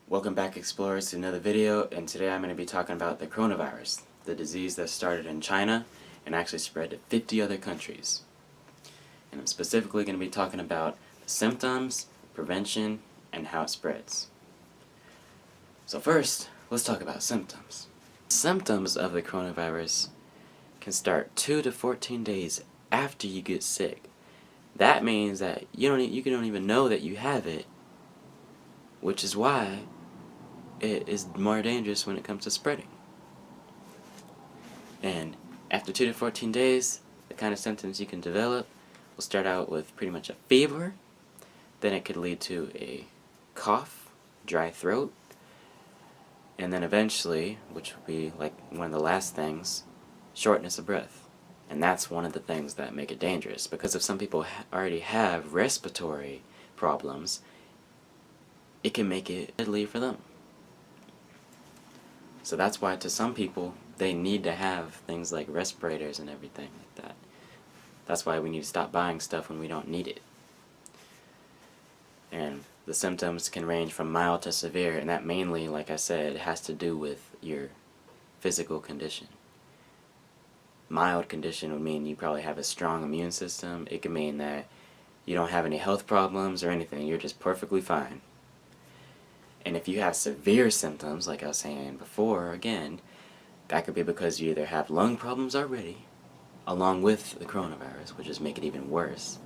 Welcome back, explorers, to another video, and today I'm going to be talking about the coronavirus, the disease that started in China and actually spread to 50 other countries. And I'm specifically going to be talking about the symptoms, prevention, and how it spreads. So first, let's talk about symptoms. Symptoms of the coronavirus can start 2 to 14 days after you get sick. That means that you don't even know that you have it, which is why it is more dangerous when it comes to spreading. And after 2 to 14 days, the kind of symptoms you can develop will start out with pretty much a fever, then it could lead to a cough, dry throat, and then eventually, which will be like one of the last things, shortness of breath. And that's one of the things that make it dangerous, because if some people already have respiratory problems, it can make it deadly for them. So that's why to some people, they need to have things like respirators and everything like that. That's why we need to stop buying stuff when we don't need it. And the symptoms can range from mild to severe, and that mainly, like I said, has to do with your physical condition. Mild condition would mean you probably have a strong immune system. It could mean that you don't have any health problems or anything. You're just perfectly fine. And if you have severe symptoms, like I was saying before, again, that could be because you either have lung problems already, along with the coronavirus, which just make it even worse.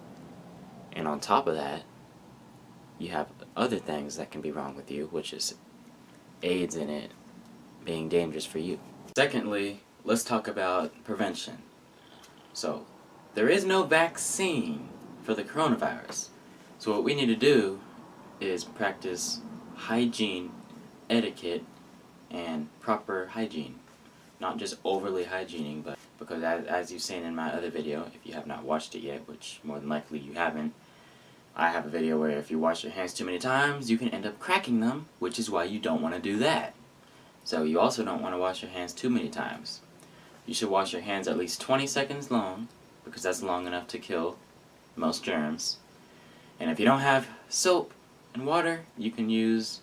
And on top of that, you have other things that can be wrong with you, which is aids in it being dangerous for you. Secondly, let's talk about prevention. So, there is no vaccine for the coronavirus. So what we need to do is practice hygiene, etiquette, and proper hygiene. Not just overly hygiening, but because as you've seen in my other video, if you have not watched it yet, which more than likely you haven't, I have a video where if you wash your hands too many times, you can end up cracking them, which is why you don't want to do that. So you also don't want to wash your hands too many times. You should wash your hands at least 20 seconds long, because that's long enough to kill most germs. And if you don't have soap and water, you can use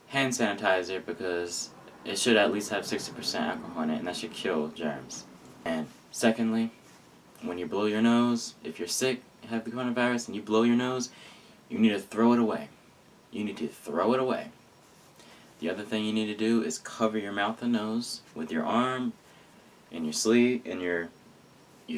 hand sanitizer, because it should at least have 60% alcohol in it, and that should kill germs. And secondly, when you blow your nose, if you're sick, have the coronavirus, and you blow your nose, you need to throw it away. You need to throw it away. The other thing you need to do is cover your mouth and nose with your arm and your sleeve and your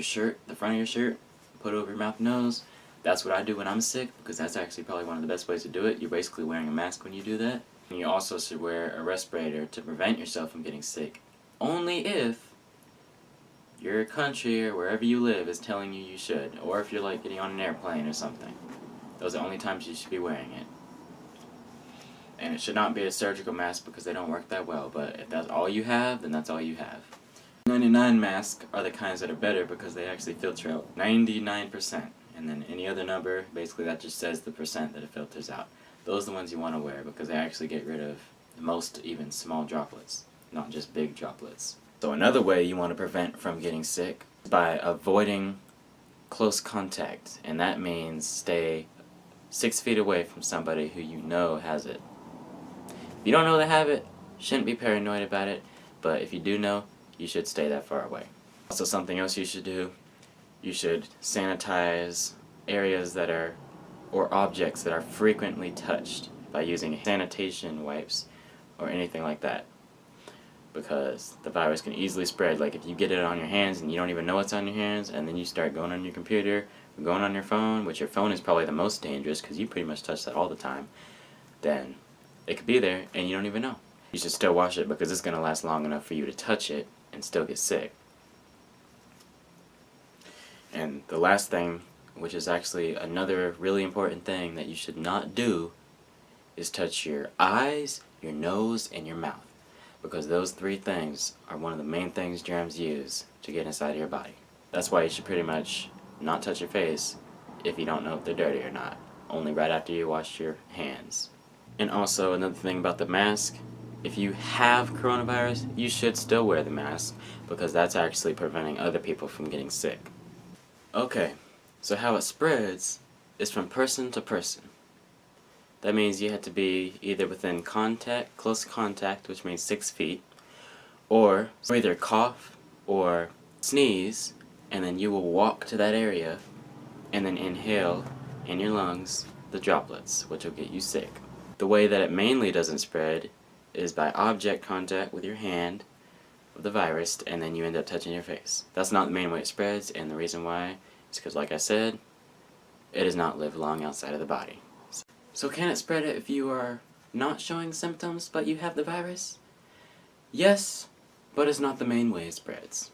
shirt, the front of your shirt, put it over your mouth and nose. That's what I do when I'm sick, because that's actually probably one of the best ways to do it. You're basically wearing a mask when you do that. And you also should wear a respirator to prevent yourself from getting sick. Only if your country or wherever you live is telling you you should, or if you're like getting on an airplane or something. Those are the only times you should be wearing it. And it should not be a surgical mask, because they don't work that well, but if that's all you have, then that's all you have. 99 masks are the kinds that are better, because they actually filter out 99%. And then any other number, basically that just says the percent that it filters out. Those are the ones you want to wear, because they actually get rid of most even small droplets, not just big droplets. So another way you want to prevent from getting sick is by avoiding close contact, and that means stay 6 feet away from somebody who you know has it. If you don't know they have it, shouldn't be paranoid about it, but if you do know, you should stay that far away. Also, something else you should do, you should sanitize areas that are, or objects that are frequently touched, by using sanitation wipes or anything like that, because the virus can easily spread. Like if you get it on your hands and you don't even know it's on your hands, and then you start going on your computer, or going on your phone, which your phone is probably the most dangerous because you pretty much touch that all the time, then it could be there and you don't even know. You should still wash it, because it's going to last long enough for you to touch it and still get sick. And the last thing, which is actually another really important thing that you should not do, is touch your eyes, your nose, and your mouth, because those three things are one of the main things germs use to get inside of your body. That's why you should pretty much not touch your face if you don't know if they're dirty or not, only right after you wash your hands. And also, another thing about the mask, if you have coronavirus, you should still wear the mask, because that's actually preventing other people from getting sick. Okay, so how it spreads is from person to person. That means you have to be either within close contact, which means 6 feet, or either cough or sneeze, and then you will walk to that area and then inhale in your lungs the droplets, which will get you sick. The way that it mainly doesn't spread is by object contact with your hand of the virus, and then you end up touching your face. That's not the main way it spreads, and the reason why is because, like I said, it does not live long outside of the body. So can it spread if you are not showing symptoms but you have the virus? Yes, but it's not the main way it spreads.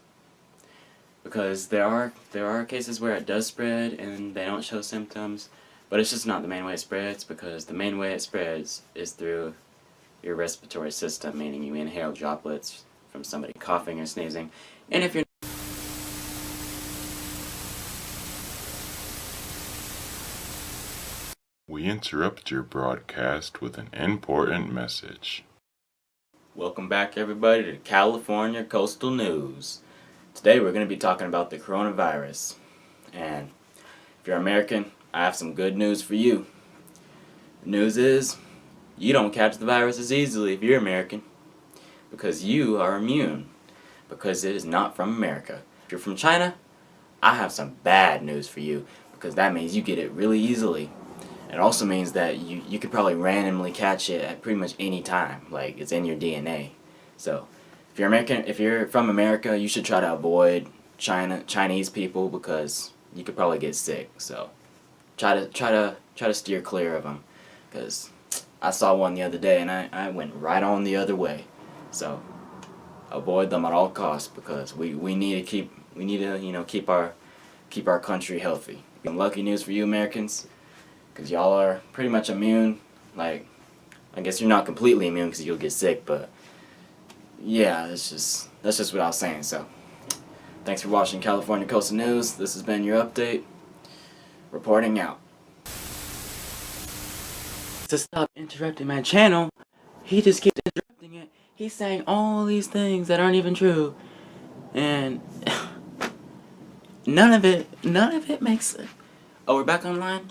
Because there are cases where it does spread and they don't show symptoms, but it's just not the main way it spreads, because the main way it spreads is through your respiratory system, meaning you inhale droplets from somebody coughing or sneezing. And if you're We interrupt your broadcast with an important message. Welcome back, everybody, to California Coastal News. Today we're going to be talking about the coronavirus. And if you're American, I have some good news for you. The news is, you don't catch the virus as easily if you're American, because you are immune, because it is not from America. If you're from China, I have some bad news for you, because that means you get it really easily. It also means that you could probably randomly catch it at pretty much any time, like it's in your DNA. So, if you're from America, you should try to avoid Chinese people, because you could probably get sick. So, try to steer clear of them, because I saw one the other day and I went right on the other way. So, avoid them at all costs, because we need to keep our country healthy. And lucky news for you Americans, because y'all are pretty much immune. Like, I guess you're not completely immune because you'll get sick, but yeah, that's just what I was saying. So, thanks for watching California Coastal News. This has been your update. Reporting out. To stop interrupting my channel, he just keeps interrupting it. He's saying all these things that aren't even true, and none of it makes sense. Oh, we're back online?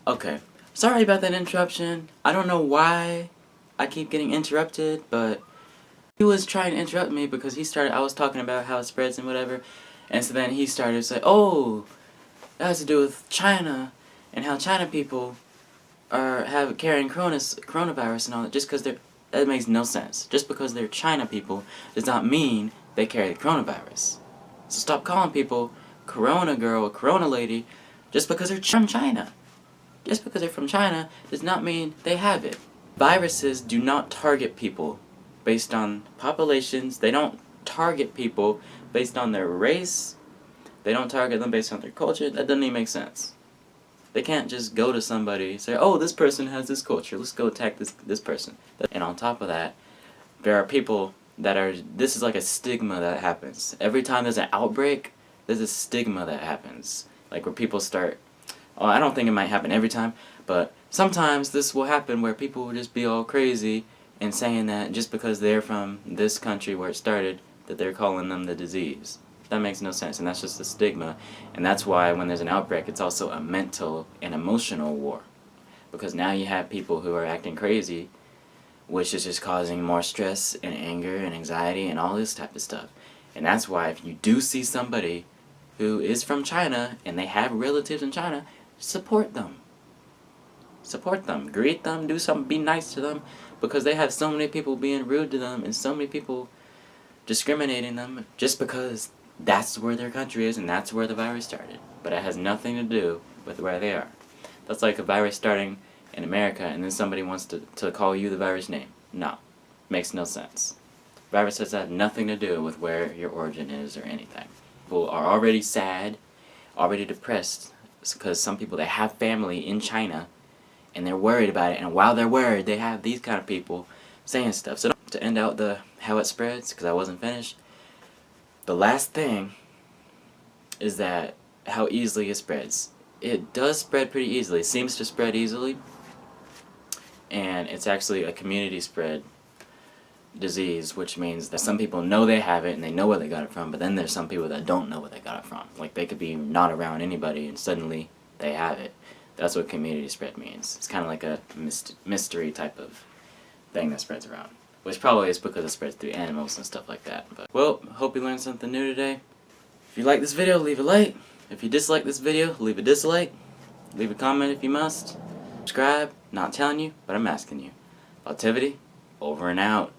Okay. Sorry about that interruption. I don't know why I keep getting interrupted, but he was trying to interrupt me because I was talking about how it spreads and whatever, and so then he started to say, oh, that has to do with China, and how China people are carrying coronavirus and all that, just because that makes no sense. Just because they're China people does not mean they carry the coronavirus. So stop calling people Corona girl or Corona lady just because they're from China. Just because they're from China does not mean they have it. Viruses do not target people based on populations. They don't target people based on their race. They don't target them based on their culture. That doesn't even make sense. They can't just go to somebody and say, oh, this person has this culture, let's go attack this person. And on top of that, there are people this is like a stigma that happens. Every time there's an outbreak, there's a stigma that happens. Like where people start, oh, I don't think it might happen every time, but sometimes this will happen where people will just be all crazy and saying that just because they're from this country where it started, that they're calling them the disease. That makes no sense, and that's just a stigma. And that's why when there's an outbreak, it's also a mental and emotional war. Because now you have people who are acting crazy, which is just causing more stress and anger and anxiety and all this type of stuff. And that's why if you do see somebody who is from China and they have relatives in China, support them. Support them. Greet them. Do something. Be nice to them. Because they have so many people being rude to them and so many people discriminating them just because that's where their country is and that's where the virus started. But it has nothing to do with where they are. That's like a virus starting in America and then somebody wants to call you the virus name. No. Makes no sense. Viruses have nothing to do with where your origin is or anything. People are already sad, already depressed, because some people, they have family in China and they're worried about it, and while they're worried, they have these kind of people saying stuff. So to end out how it spreads, because I wasn't finished, the last thing is that how easily it spreads. It does spread pretty easily. It seems to spread easily, and it's actually a community spread disease, which means that some people know they have it and they know where they got it from, but then there's some people that don't know where they got it from. Like, they could be not around anybody and suddenly they have it. That's what community spread means. It's kind of like a mystery type of thing that spreads around. Which probably is because it spreads through animals and stuff like that. But, well, hope you learned something new today. If you like this video, leave a like. If you dislike this video, leave a dislike. Leave a comment if you must. Subscribe. Not telling you, but I'm asking you. Positivity, over and out.